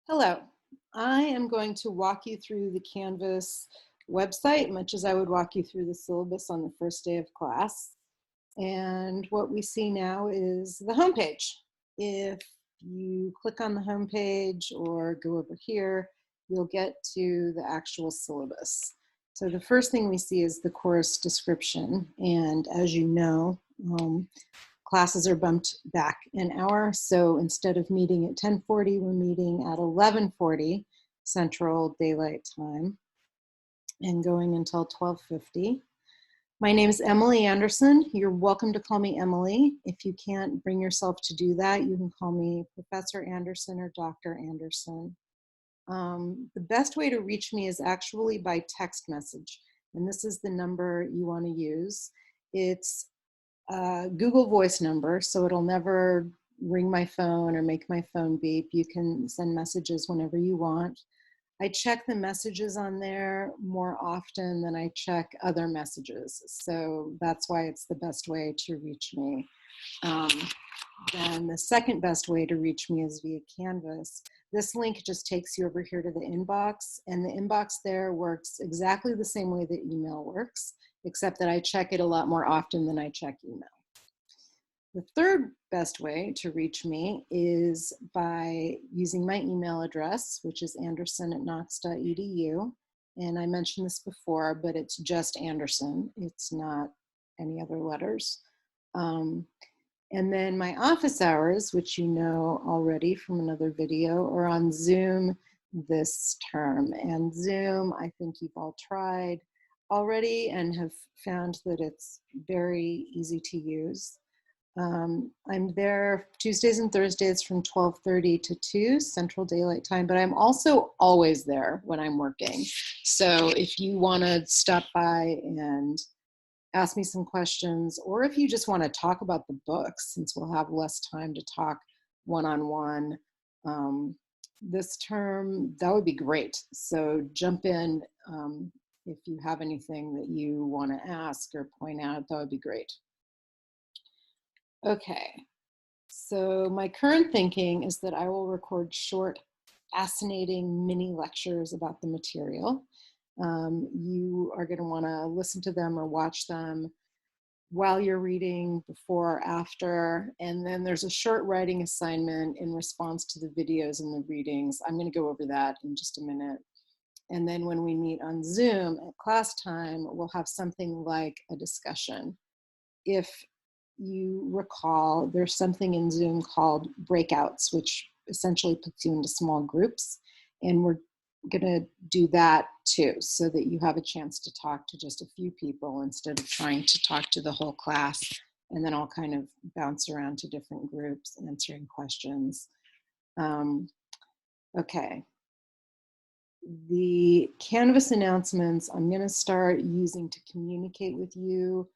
Hello, I am going to walk you through the Canvas website, much as I would walk you through the syllabus on the first day of class. And what we see now is the homepage. If you click on the homepage or go over here, you'll get to the actual syllabus. So the first thing we see is the course description. And as you know, classes are bumped back an hour. So instead of meeting at 10:40, we're meeting at 11:40 Central Daylight Time and going until 12:50. My name is Emily Anderson. You're welcome to call me Emily. If you can't bring yourself to do that, you can call me Professor Anderson or Dr. Anderson. The best way to reach me is actually by text message. And this is the number you want to use. It's Google Voice number, so it'll never ring my phone or make my phone beep. You can send messages whenever you want. I check the messages on there more often than I check other messages, so that's why it's the best way to reach me. Then the second best way to reach me is via Canvas. This link just takes you over here to the inbox, and the inbox there works exactly the same way that email works, except that I check it a lot more often than I check email. The third best way to reach me is by using my email address, which is anderson@knox.edu. And I mentioned this before, but it's just Anderson. It's not any other letters. And then my office hours, which you know already from another video, are on Zoom this term. And Zoom, I think you've all tried already and have found that it's very easy to use. I'm there Tuesdays and Thursdays from 12:30 to 2 Central Daylight Time, but I'm also always there when I'm working. So if you want to stop by and ask me some questions, or if you just want to talk about the books, since we'll have less time to talk one-on-one this term, that would be great. So jump in if you have anything that you want to ask or point out, that would be great. Okay, so my current thinking is that I will record short, fascinating mini lectures about the material. You are going to want to listen to them or watch them while you're reading, before or after, and then there's a short writing assignment in response to the videos and the readings. I'm going to go over that in just a minute. And then when we meet on Zoom at class time, we'll have something like a discussion. If you recall, there's something in Zoom called breakouts, which essentially puts you into small groups. And we're going to do that too, so that you have a chance to talk to just a few people instead of trying to talk to the whole class. And then I'll kind of bounce around to different groups answering questions. Okay. The Canvas announcements I'm going to start using to communicate with you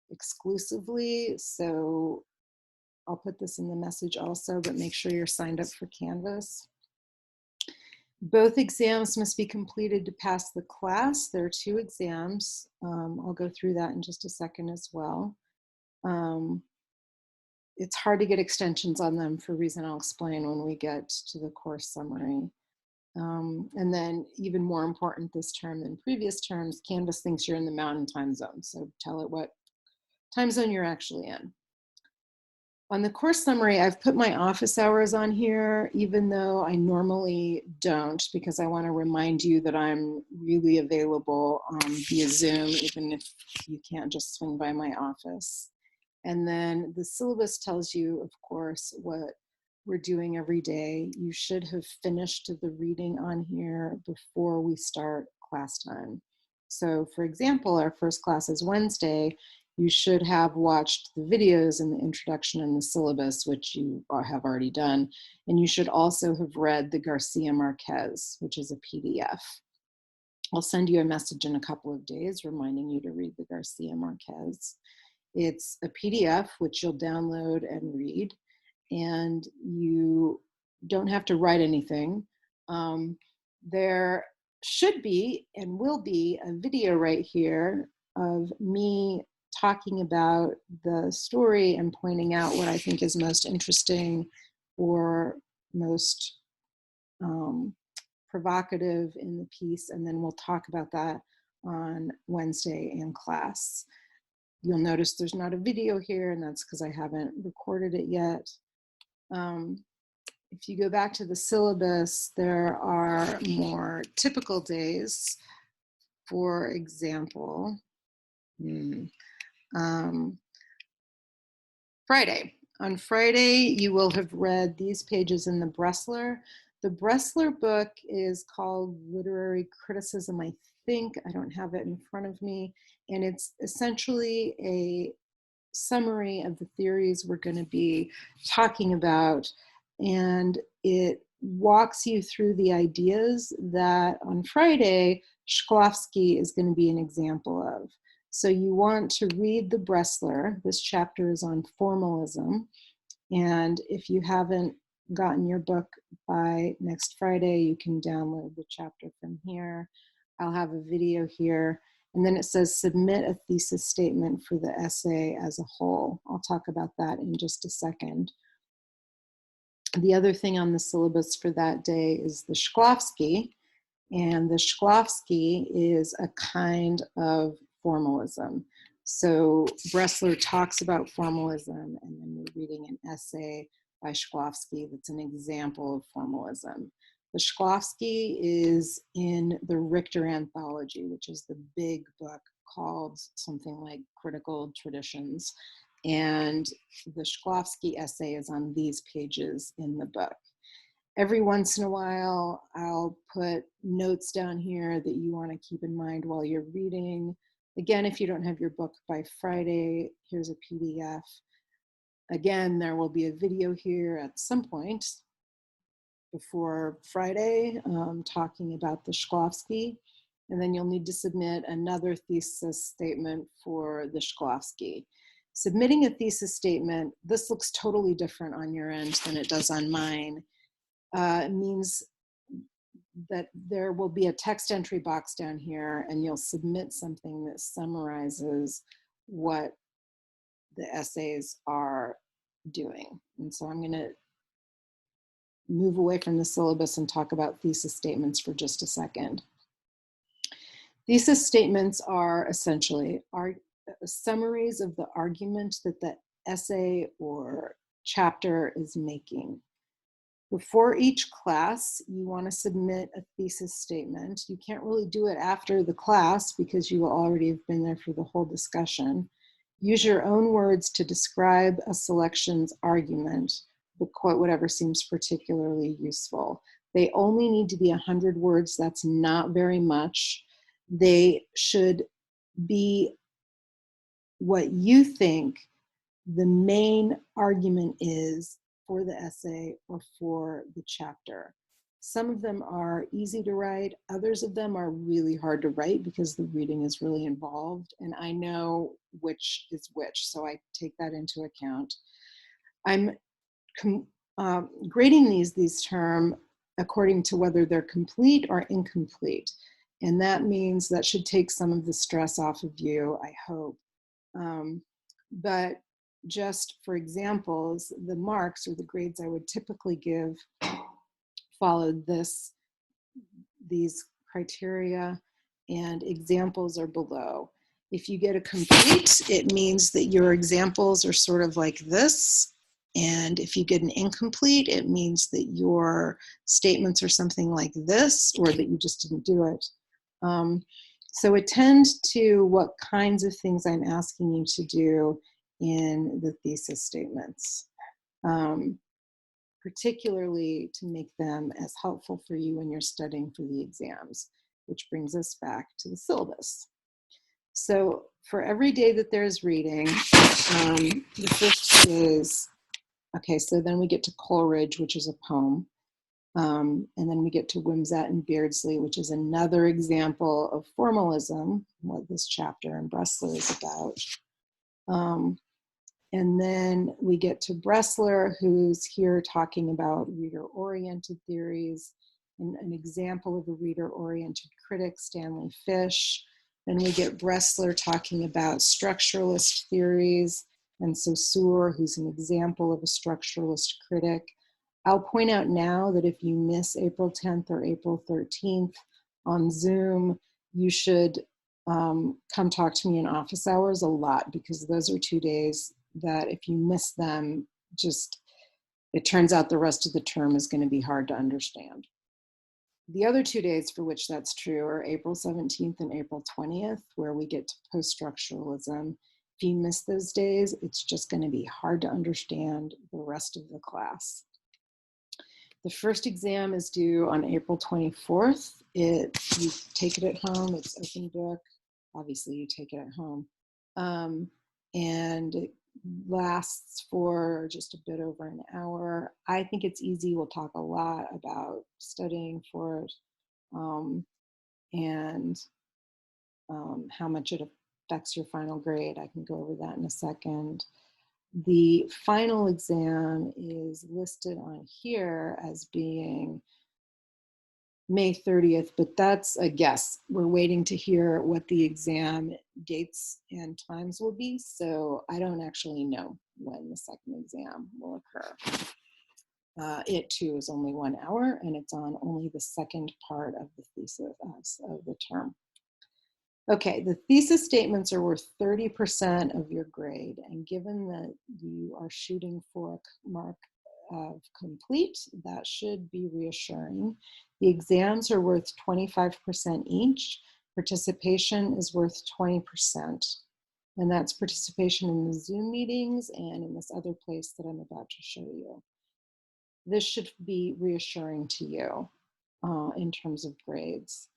exclusively. So I'll put this in the message also, but make sure you're signed up for Canvas. Both exams must be completed to pass the class. There are 2 exams. I'll go through that in just a second as well. It's hard to get extensions on them for a reason I'll explain when we get to the course summary. And then even more important this term than previous terms, Canvas thinks you're in the Mountain Time Zone. So tell it what time zone you're actually in. On the course summary, I've put my office hours on here, even though I normally don't, because I want to remind you that I'm really available via Zoom, even if you can't just swing by my office. And then the syllabus tells you, of course, what we're doing every day. You should have finished the reading on here before we start class time. So for example, our first class is Wednesday. You should have watched the videos in the introduction and the syllabus, which you have already done. And you should also have read the Garcia Marquez, which is a PDF. I'll send you a message in a couple of days reminding you to read the Garcia Marquez. It's a PDF, which you'll download and read. And you don't have to write anything. There should be and will be a video right here of me talking about the story and pointing out what I think is most interesting or most provocative in the piece, and then we'll talk about that on Wednesday in class. You'll notice there's not a video here, and that's because I haven't recorded it yet. If you go back to the syllabus, there are more typical days. For example, Friday. On Friday, you will have read these pages in the Bressler. The Bressler book is called Literary Criticism, I think. I don't have it in front of me. And it's essentially a summary of the theories we're going to be talking about. And it walks you through the ideas that on Friday, Shklovsky is going to be an example of. So you want to read the Bressler. This chapter is on formalism. And if you haven't gotten your book by next Friday, you can download the chapter from here. I'll have a video here. And then it says submit a thesis statement for the essay as a whole. I'll talk about that in just a second. The other thing on the syllabus for that day is the Shklovsky. And the Shklovsky is a kind of formalism. So Bressler talks about formalism, and then we're reading an essay by Shklovsky that's an example of formalism. The Shklovsky is in the Richter anthology, which is the big book called something like Critical Traditions. And the Shklovsky essay is on these pages in the book. Every once in a while, I'll put notes down here that you want to keep in mind while you're reading. Again, if you don't have your book by Friday, here's a PDF. Again, there will be a video here at some point before Friday talking about the Shklovsky. And then you'll need to submit another thesis statement for the Shklovsky. Submitting a thesis statement, this looks totally different on your end than it does on mine. It means that there will be a text entry box down here, and you'll submit something that summarizes what the essays are doing. And so I'm going to move away from the syllabus and talk about thesis statements for just a second. Thesis statements are essentially summaries of the argument that the essay or chapter is making. Before each class, you want to submit a thesis statement. You can't really do it after the class because you will already have been there for the whole discussion. Use your own words to describe a selection's argument, but quote whatever seems particularly useful. They only need to be 100 words. That's not very much. They should be what you think the main argument is for the essay or for the chapter. Some of them are easy to write. Others of them are really hard to write because the reading is really involved, and I know which is which, so I take that into account. I'm grading these terms according to whether they're complete or incomplete, and that means that should take some of the stress off of you, I hope. But just for examples, the marks or the grades I would typically give followed these criteria, and examples are below. If you get a complete, it means that your examples are sort of like this. And if you get an incomplete, it means that your statements are something like this, or that you just didn't do it. So attend to what kinds of things I'm asking you to do in the thesis statements, particularly to make them as helpful for you when you're studying for the exams, which brings us back to the syllabus. So for every day that there's reading, the first is, okay, so then we get to Coleridge, which is a poem. And then we get to Wimsatt and Beardsley, which is another example of formalism, what this chapter in Bressler is about. And then we get to Bressler, who's here talking about reader-oriented theories, and an example of a reader-oriented critic, Stanley Fish. Then we get Bressler talking about structuralist theories, and Saussure, who's an example of a structuralist critic. I'll point out now that if you miss April 10th or April 13th on Zoom, you should come talk to me in office hours a lot, because those are 2 days that if you miss them, just it turns out the rest of the term is going to be hard to understand. The other 2 days for which that's true are April 17th and April 20th, where we get to post-structuralism. If you miss those days, it's just going to be hard to understand the rest of the class. The first exam is due on April 24th. You take it at home. It's open book. Obviously, you take it at home. And it lasts for just a bit over an hour. I think it's easy. We'll talk a lot about studying for it and how much it affects your final grade. I can go over that in a second. The final exam is listed on here as being May 30th, but that's a guess. We're waiting to hear what the exam dates and times will be, so I don't actually know when the second exam will occur. It too is only 1 hour, and it's on only the second part of the thesis of the term. Okay, the thesis statements are worth 30% of your grade, and given that you are shooting for a mark of complete, that should be reassuring. The exams are worth 25% each. Participation is worth 20%, and that's participation in the Zoom meetings and in this other place that I'm about to show you. This should be reassuring to you in terms of grades.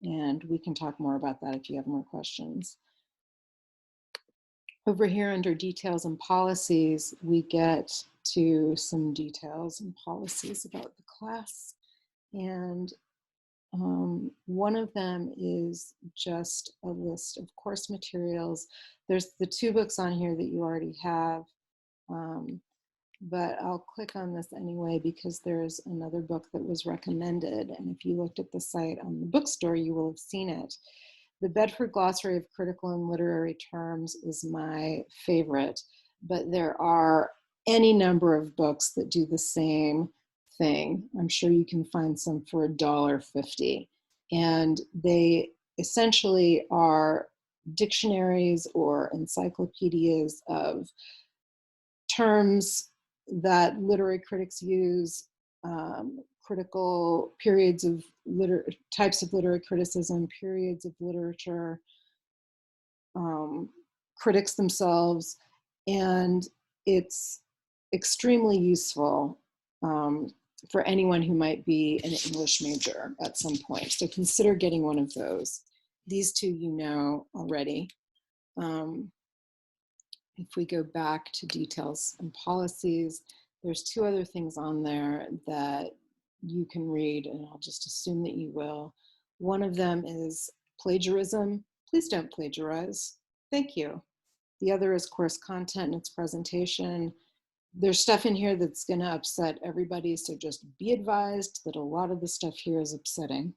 And we can talk more about that if you have more questions. Over here under details and policies, we get to some details and policies about the class. And one of them is just a list of course materials. There's the 2 books on here that you already have. But I'll click on this anyway because there's another book that was recommended. And if you looked at the site on the bookstore, you will have seen it. The Bedford Glossary of Critical and Literary Terms is my favorite, but there are any number of books that do the same thing. I'm sure you can find some for $1.50. And they essentially are dictionaries or encyclopedias of terms that literary critics use, critical periods of types of literary criticism, periods of literature, critics themselves, and it's extremely useful for anyone who might be an English major at some point. So consider getting one of those. These 2 you know already. If we go back to details and policies, there's 2 other things on there that you can read, and I'll just assume that you will. One of them is plagiarism. Please don't plagiarize. Thank you. The other is course content and its presentation. There's stuff in here that's going to upset everybody, so just be advised that a lot of the stuff here is upsetting.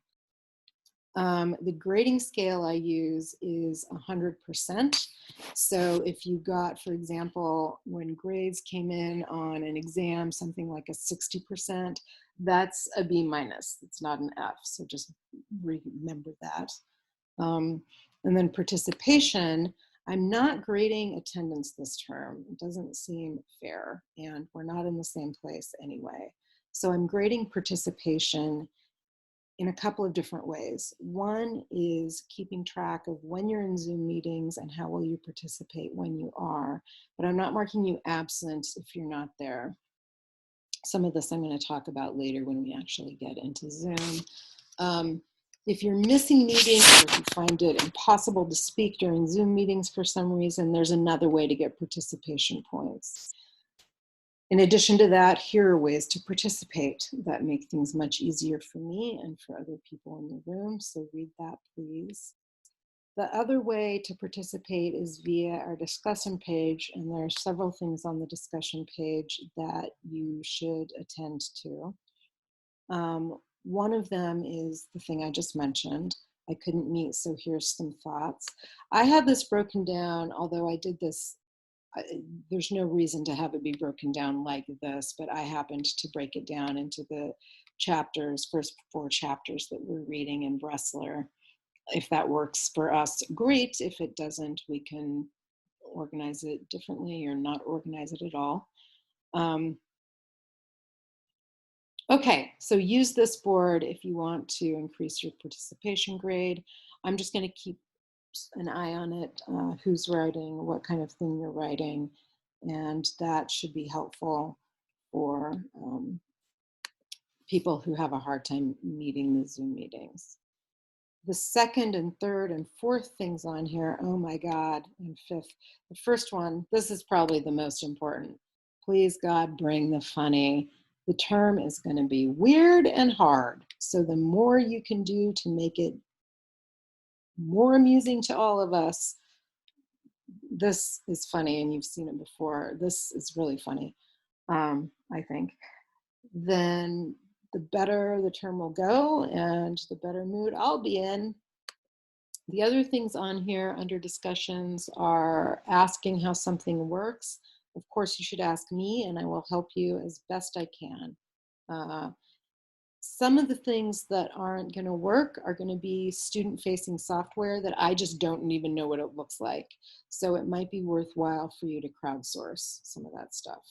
The grading scale I use is 100%. So if you got, for example, when grades came in on an exam, something like a 60%, that's a B-. It's not an F, so just remember that. And then participation, I'm not grading attendance this term. It doesn't seem fair, and we're not in the same place anyway. So I'm grading participation in a couple of different ways. One is keeping track of when you're in Zoom meetings and how will you participate when you are, but I'm not marking you absent if you're not there. Some of this I'm going to talk about later when we actually get into Zoom. If you're missing meetings or if you find it impossible to speak during Zoom meetings for some reason, there's another way to get participation points. In addition to that, here are ways to participate that make things much easier for me and for other people in the room, so read that, please. The other way to participate is via our discussion page, and there are several things on the discussion page that you should attend to. One of them is the thing I just mentioned. I couldn't meet, so here's some thoughts. I have this broken down, although I did this there's no reason to have it be broken down like this, but I happened to break it down into the chapters, first 4 chapters that we're reading in Bressler. If that works for us, great. If it doesn't, we can organize it differently or not organize it at all. Okay, so use this board if you want to increase your participation grade. I'm just going to keep an eye on it, who's writing, what kind of thing you're writing, and that should be helpful for people who have a hard time meeting the Zoom meetings. The second and third and fourth things on here, oh my God, and fifth. The first one, this is probably the most important. Please God, bring the funny. The term is going to be weird and hard. So the more you can do to make it more amusing to all of us, this is funny, and you've seen it before. This is really funny, I think. Then the better the term will go and the better mood I'll be in. The other things on here under discussions are asking how something works. Of course, you should ask me and I will help you as best I can. Some of the things that aren't going to work are going to be student-facing software that I just don't even know what it looks like. So it might be worthwhile for you to crowdsource some of that stuff.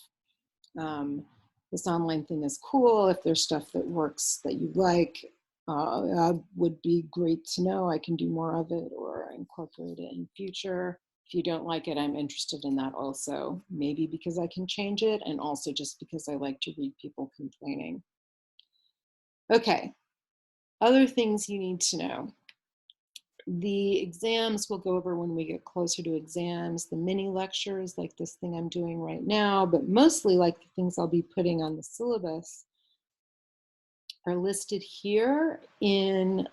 This online thing is cool. If there's stuff that works that you like, would be great to know. I can do more of it or incorporate it in future. If you don't like it, I'm interested in that also. Maybe because I can change it, and also just because I like to read people complaining. Okay, other things you need to know. The exams we'll go over when we get closer to exams, the mini lectures like this thing I'm doing right now, but mostly like the things I'll be putting on the syllabus are listed here in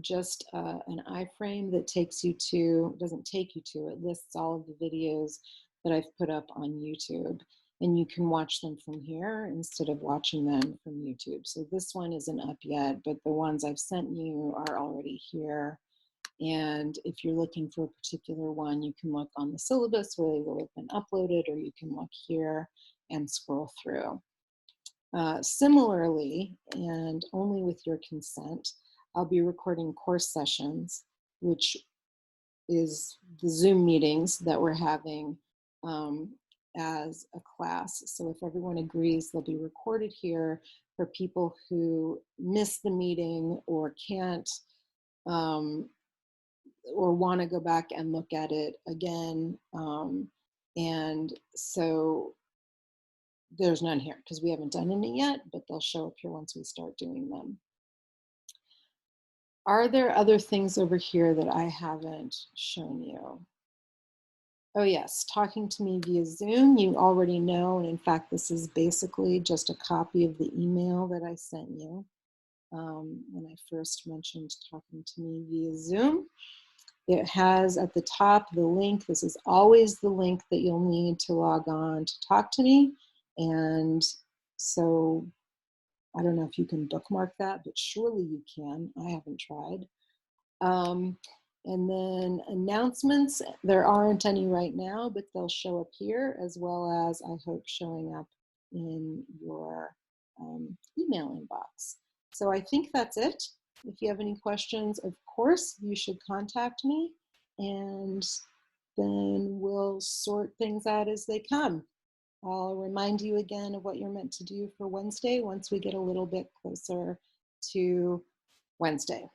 just an iframe that takes you to, doesn't take you to, it lists all of the videos that I've put up on YouTube. And you can watch them from here instead of watching them from YouTube. So this one isn't up yet, but the ones I've sent you are already here. And if you're looking for a particular one, you can look on the syllabus where they will have been uploaded, or you can look here and scroll through. Similarly, and only with your consent, I'll be recording course sessions, which is the Zoom meetings that we're having as a class. So if everyone agrees, they'll be recorded here for people who miss the meeting or can't or want to go back and look at it again. And so there's none here because we haven't done any yet, but they'll show up here once we start doing them. Are there other things over here that I haven't shown you? Oh yes, talking to me via Zoom, you already know, and in fact, this is basically just a copy of the email that I sent you when I first mentioned talking to me via Zoom. It has at the top the link. This is always the link that you'll need to log on to talk to me. And so I don't know if you can bookmark that, but surely you can. I haven't tried. And then announcements, there aren't any right now, but they'll show up here, as well as I hope showing up in your email inbox. So I think that's it. If you have any questions, of course, you should contact me, and then we'll sort things out as they come. I'll remind you again of what you're meant to do for Wednesday once we get a little bit closer to Wednesday.